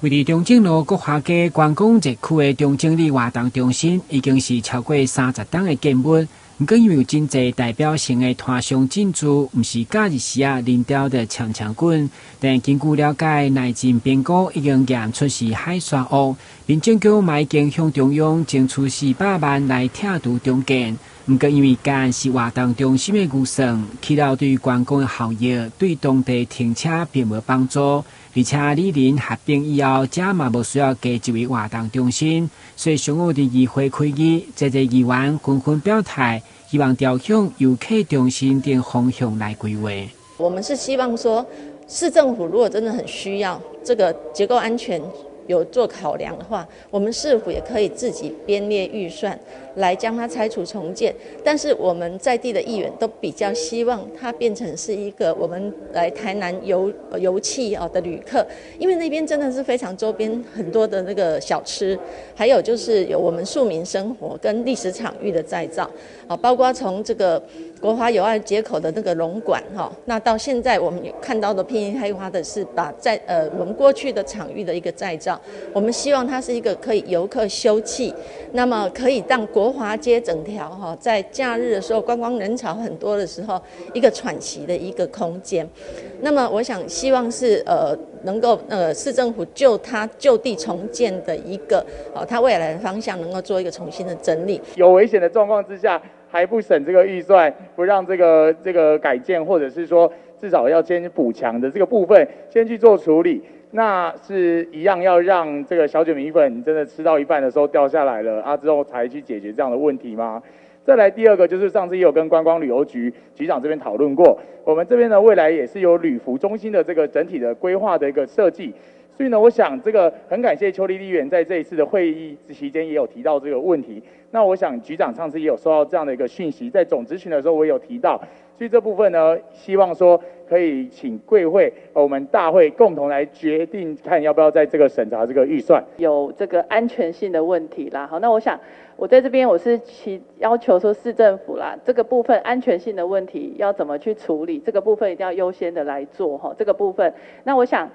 位于中正路国华街观光热区的中正里活动中心，已经是超过30档的建物。不过因为有真侪代表性的团商进驻，不是假日时人潮的强滚。但根据了解，内政评估已经验出是海沙屋，民政局嘛已经向中央争取400万来拆除重建。不过因为干是活动中心的预算，起了对观光的效益对当地停车并无帮助，而且里邻合并以后，这嘛无需要加一位活动中心，所以上午的议会会议，这些议员纷纷表态，希望调向游客中心等方向来规划。我们是希望说，市政府如果真的很需要这个结构安全有做考量的话，我们市府也可以自己编列预算来将它拆除重建。但是我们在地的议员都比较希望它变成是一个我们来台南游憩的旅客，因为那边真的是非常周边很多的那个小吃，还有就是有我们庶民生活跟历史场域的再造，包括从这个国华友爱街口的那个龙馆那到现在我们看到的拼音开花的是把我们过去的场域的一个再造。我们希望它是一个可以游客休憩，那么可以让国华街整条在假日的时候观光人潮很多的时候一个喘息的一个空间。那么我想希望是能够市政府就地重建的一个它未来的方向能够做一个重新的整理。有危险的状况之下还不省这个预算，不让这个改建，或者是说至少要先补强的这个部分先去做处理。那是一样要让这个小卷米粉真的吃到一半的时候掉下来了之后才去解决这样的问题吗？再来第二个就是上次也有跟观光旅游局局长这边讨论过，我们这边呢未来也是有旅服中心的这个整体的规划的一个设计。所以呢，我想这个很感谢邱丽丽议员在这一次的会议期间也有提到这个问题。那我想局长上次也有收到这样的一个讯息，在总咨询的时候我也有提到，所以这部分呢，希望说可以请贵会我们大会共同来决定，看要不要在这个审查这个预算。有这个安全性的问题啦。好，那我想我在这边我是要求说市政府啦，这个部分安全性的问题要怎么去处理，这个部分一定要优先的来做这个部分。那我想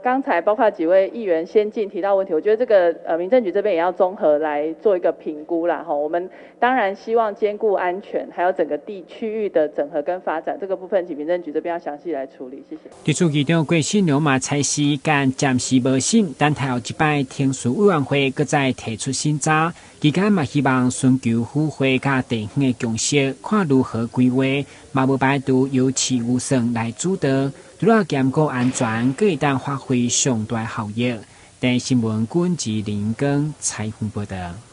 刚才包括几位议员先进提到问题，我觉得这个民政局这边也要综合来做一个评估啦。我们当然希望兼顾安全，还有整个区域的整合跟发展，这个部分请民政局这边要详细来处理，谢谢。地处局长郭信良嘛采时间暂时无信，但台后一摆听书委员会搁再提出新查，期间嘛希望寻求府会甲地方的共识，看如何规划，嘛无排除由市预算来主导，除了兼顾安全，可以当发挥上大效益。但新闻管制林根采访报道。